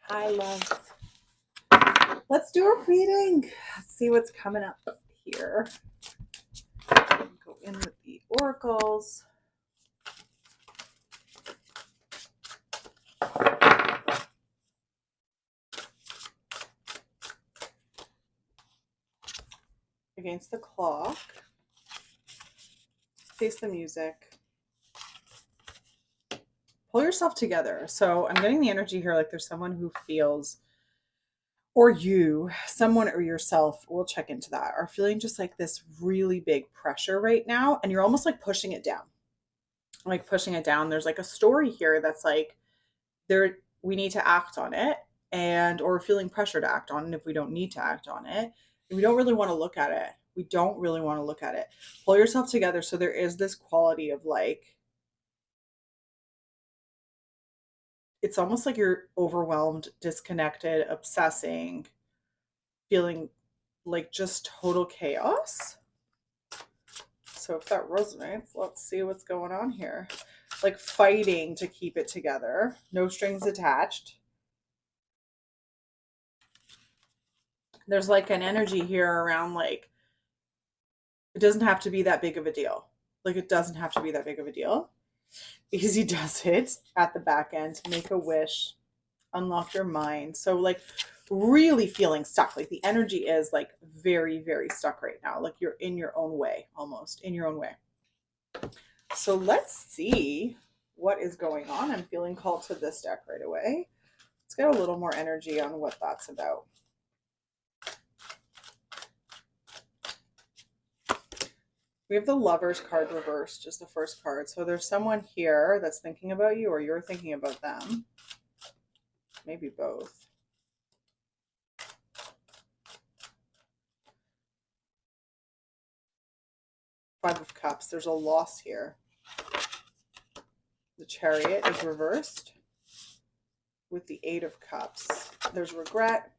Hi, love. Let's do a reading. Let's see what's coming up here. Go in with the oracles. Against the clock. Face the music. Pull yourself together. So I'm getting the energy here like there's someone who feels, or you, someone or yourself, we'll check into that, are feeling just like this really big pressure right now. And you're almost like pushing it down. Like pushing it down. There's like a story here that's like, there we need to act on it, and or feeling pressure to act on it if we don't need to act on it. We don't really want to look at it. We don't really want to look at it. Pull yourself together. So there is this quality of like, it's almost like you're overwhelmed, disconnected, obsessing, feeling like just total chaos. So if that resonates, let's see what's going on here. Like fighting to keep it together, no strings attached. There's like an energy here around like, it doesn't have to be that big of a deal. Like it doesn't have to be that big of a deal because he does it at the back end. Make a wish, unlock your mind. So like really feeling stuck. Like the energy is like very, very stuck right now. Like you're in your own way, almost in your own way. So let's see what is going on. I'm feeling called to this deck right away. Let's get a little more energy on what that's about. We have the Lovers card reversed, just the first card. So there's someone here that's thinking about you, or you're thinking about them. Maybe both. Five of Cups. There's a loss here. The Chariot is reversed with the Eight of Cups. There's regret.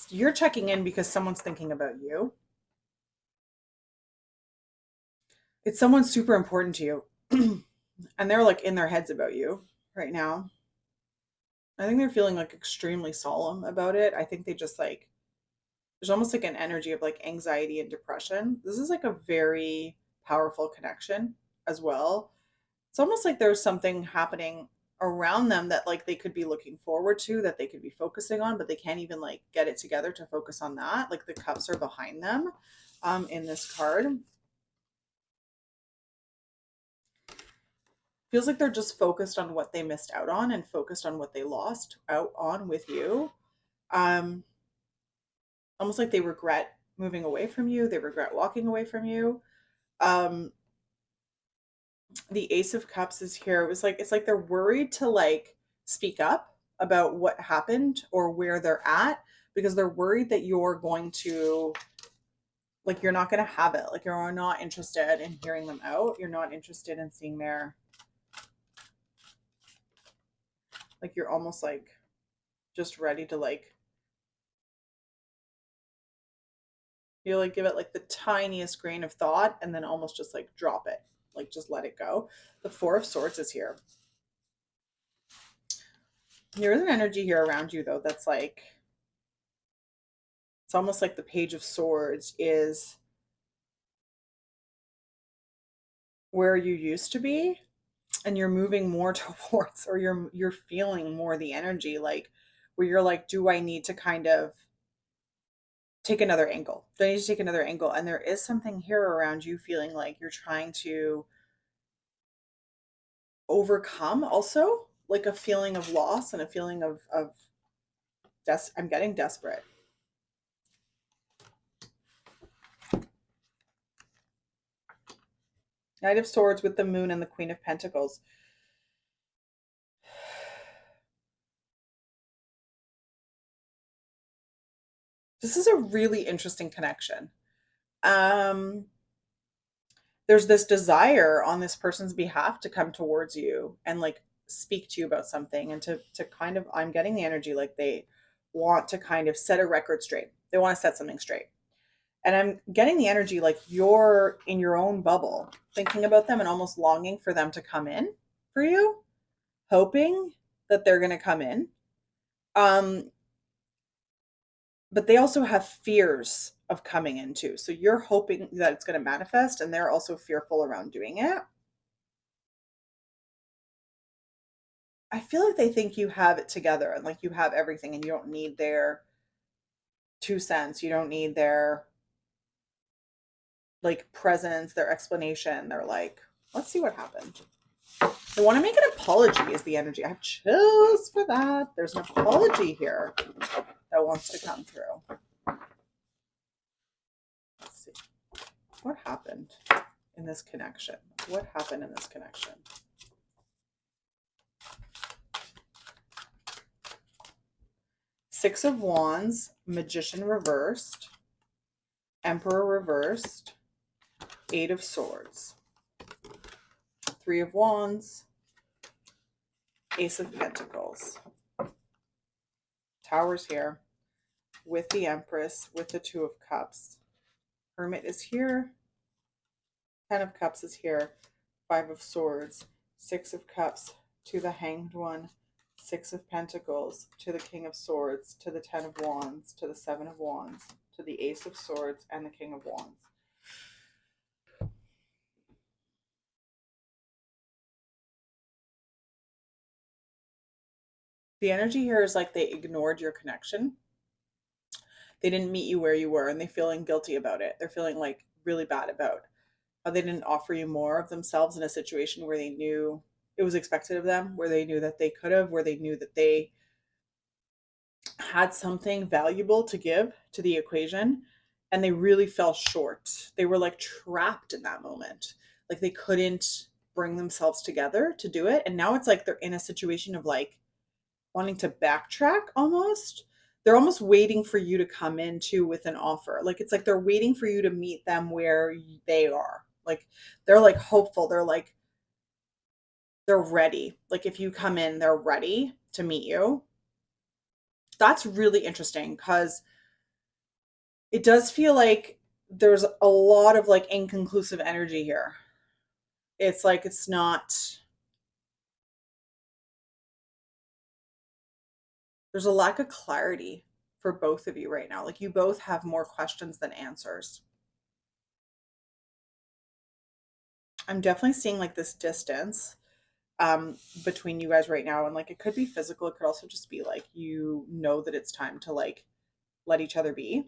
You're checking in because someone's thinking about you. It's someone super important to you. And they're like in their heads about you right now. I think they're feeling like extremely solemn about it. I think they just like, there's almost like an energy of like anxiety and depression. This is like a very powerful connection as well. It's almost like there's something happening around them that like they could be looking forward to, that they could be focusing on, but they can't even like get it together to focus on that. Like the cups are behind them in this card. Feels like they're just focused on what they missed out on and focused on what they lost out on with you. Um, Almost like they regret moving away from you. They regret walking away from you. Um, the Ace of Cups is here. It was like, it's like they're worried to like speak up about what happened or where they're at, because they're worried that you're going to, like, you're not going to have it. Like you're not interested in hearing them out. You're not interested in seeing their, like you're almost like just ready to like, you like give it like the tiniest grain of thought and then almost just like drop it, like just let it go. The Four of Swords is here. There is an energy here around you though that's like, it's almost like the Page of Swords is where you used to be, and you're moving more towards, or you're feeling more the energy like where you're like, do I need to kind of take another angle? Do I need to take another angle? And there is something here around you feeling like you're trying to overcome also like a feeling of loss and a feeling of I'm getting desperate. Knight of Swords with the Moon and the Queen of Pentacles. This is a really interesting connection. Um, there's this desire on this person's behalf to come towards you and like speak to you about something, and to kind of, I'm getting the energy like they want to kind of set a record straight. They want to set something straight. And I'm getting the energy like you're in your own bubble, thinking about them and almost longing for them to come in for you, hoping that they're going to come in. Um, but they also have fears of coming in too. So you're hoping that it's going to manifest, and they're also fearful around doing it. I feel like they think you have it together and like you have everything and you don't need their 2 cents. You don't need their like presence, their explanation. They're like, let's see what happened. They want to make an apology is the energy. I have chills for that. There's an apology here that wants to come through. Let's see. What happened in this connection? What happened in this connection? Six of Wands, Magician reversed, Emperor reversed, Eight of Swords, Three of Wands, Ace of Pentacles, Towers here, with the Empress, with the Two of Cups. Hermit is here, Ten of Cups is here, Five of Swords, Six of Cups, to the Hanged One, Six of Pentacles, to the King of Swords, to the Ten of Wands, to the Seven of Wands, to the Ace of Swords, and the King of Wands. The energy here is like they ignored your connection. They didn't meet you where you were, and they're feeling guilty about it. They're feeling like really bad about how they didn't offer you more of themselves in a situation where they knew it was expected of them, where they knew that they could have, where they knew that they had something valuable to give to the equation, and they really fell short. They were like trapped in that moment. Like they couldn't bring themselves together to do it. And now it's like they're in a situation of like wanting to backtrack almost. They're almost waiting for you to come in too with an offer. Like it's like they're waiting for you to meet them where they are. Like they're like hopeful. They're like they're ready. Like if you come in, they're ready to meet you. That's really interesting because it does feel like there's a lot of like inconclusive energy here. It's like it's not, there's a lack of clarity for both of you right now. Like you both have more questions than answers. I'm definitely seeing like this distance between you guys right now, and like it could be physical, it could also just be like you know that it's time to like let each other be.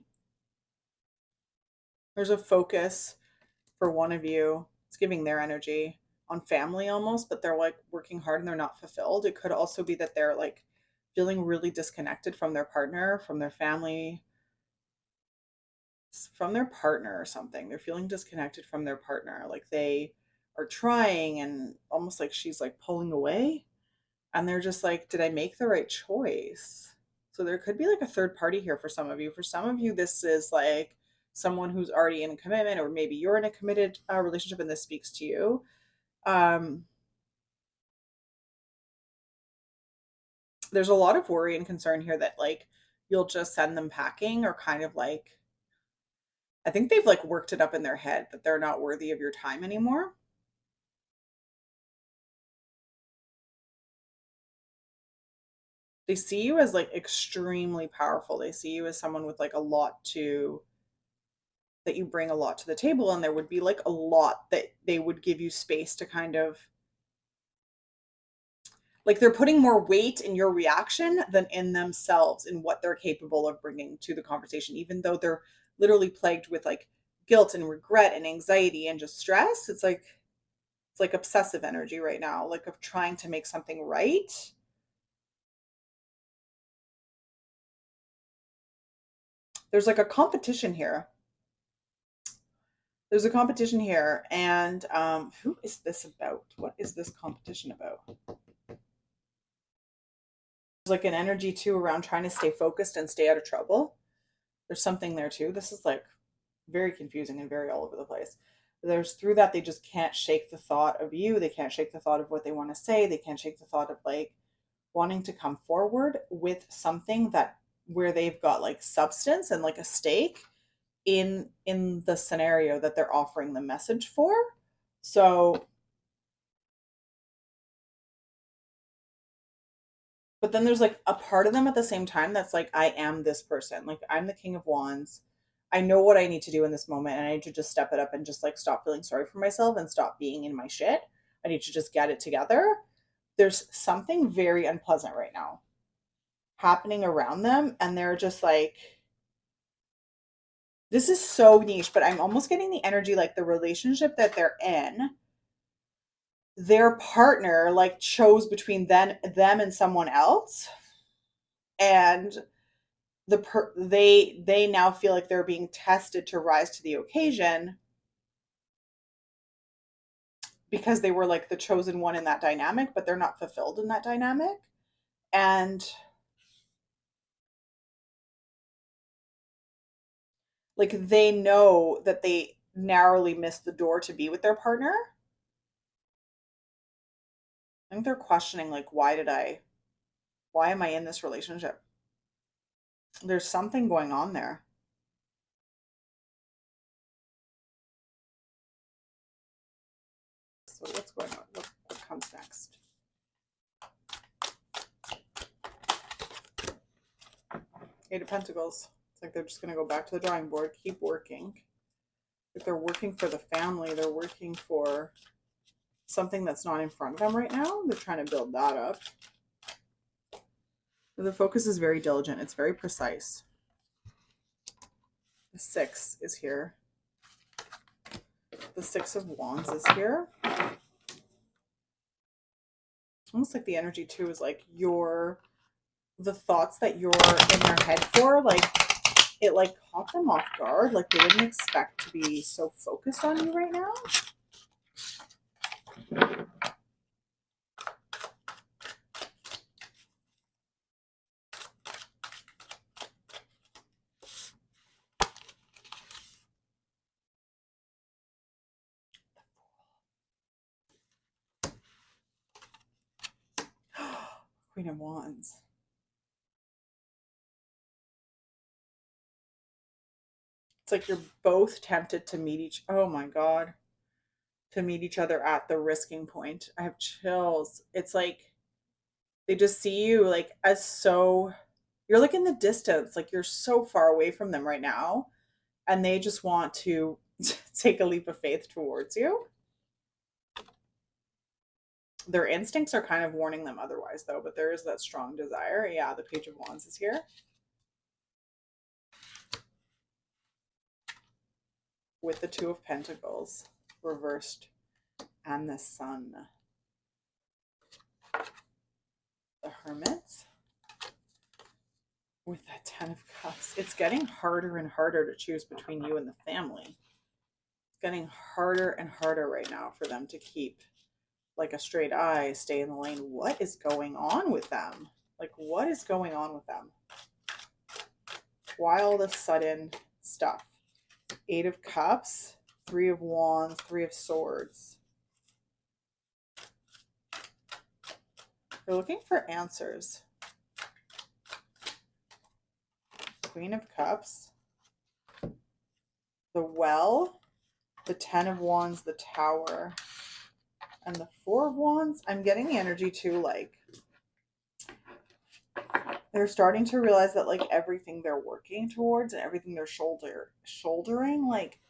There's a focus for one of you. It's giving their energy on family almost, but they're like working hard and they're not fulfilled. It could also be that they're like feeling really disconnected from their partner, from their family, from their partner or something. They're feeling disconnected from their partner. Like they are trying and almost like she's like pulling away, and they're just like, did I make the right choice? So there could be like a third party here for some of you. For some of you, this is like someone who's already in a commitment, or maybe you're in a committed relationship and this speaks to you. Um, there's a lot of worry and concern here that like you'll just send them packing, or kind of like, I think they've like worked it up in their head that they're not worthy of your time anymore. They see you as like extremely powerful. They see you as someone with like a lot to, that you bring a lot to the table, and there would be like a lot that they would give you space to kind of, like they're putting more weight in your reaction than in themselves, in what they're capable of bringing to the conversation, even though they're literally plagued with like guilt and regret and anxiety and just stress. It's like obsessive energy right now, like of trying to make something right. There's like a competition here. There's a competition here, and who is this about? What is this competition about? There's like an energy too around trying to stay focused and stay out of trouble. There's something there too. This is like very confusing and very all over the place. There's through that they just can't shake the thought of you. They can't shake the thought of what they want to say. They can't shake the thought of like wanting to come forward with something that where they've got like substance and like a stake in the scenario that they're offering the message for. So, but then there's like a part of them at the same time that's like, I am this person. Like, I'm the King of Wands. I know what I need to do in this moment, and I need to just step it up and just like stop feeling sorry for myself and stop being in my shit. I need to just get it together. There's something very unpleasant right now happening around them, and they're just like, this is so niche, but I'm almost getting the energy like the relationship that they're in, their partner like chose between them and someone else, and they now feel like they're being tested to rise to the occasion because they were like the chosen one in that dynamic, but they're not fulfilled in that dynamic. And like they know that they narrowly missed the door to be with their partner. I think they're questioning like, why am I in this relationship? There's something going on there. So what's going on? What comes next? Eight of Pentacles. It's like they're just going to go back to the drawing board, keep working. If they're working for the family, they're working for something that's not in front of them right now. They're trying to build that up. The focus is very diligent. It's very precise. The 6 is here. The 6 of Wands is here. Almost like the energy too is like the thoughts that you're in their head for, like it like caught them off guard. Like they didn't expect to be so focused on you right now. Queen of Wands. It's like you're both tempted to oh my God, to meet each other at the risking point. I have chills. It's like they just see you like as so, you're like in the distance, like you're so far away from them right now, and they just want to take a leap of faith towards you. Their instincts are kind of warning them otherwise though, but there is that strong desire. Yeah, the Page of Wands is here. With the Two of Pentacles reversed and the Sun. The Hermit with that 10 of Cups. It's getting harder and harder to choose between you and the family. It's getting harder and harder right now for them to keep like a straight eye, stay in the lane. What is going on with them? Like, what is going on with them? Why all this sudden stuff? 8 of Cups, 3 of Wands, 3 of Swords. They're looking for answers. Queen of Cups, the Well, the 10 of Wands, the Tower, and the 4 of Wands. I'm getting the energy too, like they're starting to realize that like everything they're working towards and everything they're shouldering, like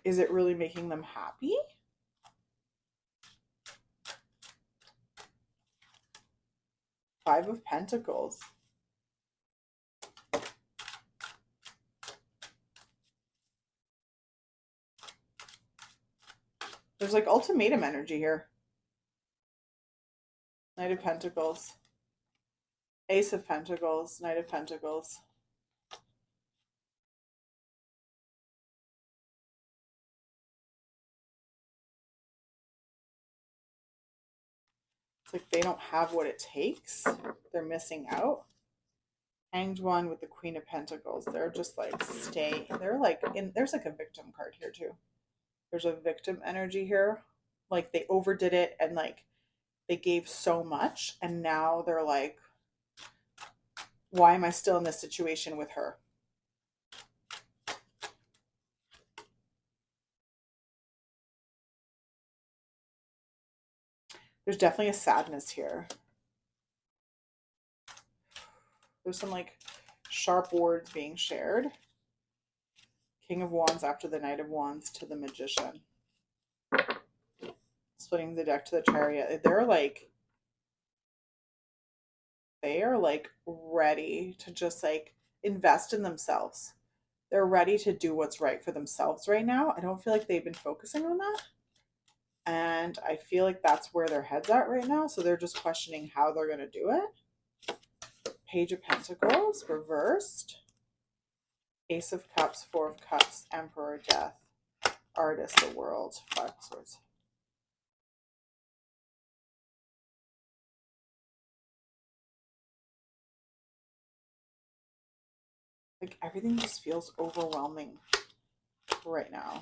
is it really making them happy? Five of Pentacles. There's like ultimatum energy here. Knight of Pentacles. Ace of Pentacles. Knight of Pentacles. It's like they don't have what it takes. They're missing out. Hanged One with the Queen of Pentacles. They're just like they're like there's like a victim card here too. There's a victim energy here. Like they overdid it and like They gave so much, and now they're like, why am I still in this situation with her? There's definitely a sadness here. There's some like sharp words being shared. King of Wands after the Knight of Wands to the Magician. Splitting the deck to the Chariot. They are like ready to just like invest in themselves. They're ready to do what's right for themselves right now. I don't feel like they've been focusing on that. And I feel like that's where their head's at right now. So they're just questioning how they're going to do it. Page of Pentacles reversed. Ace of Cups, Four of Cups, Emperor, Death, Artist, the World, Five of Swords. Like everything just feels overwhelming right now.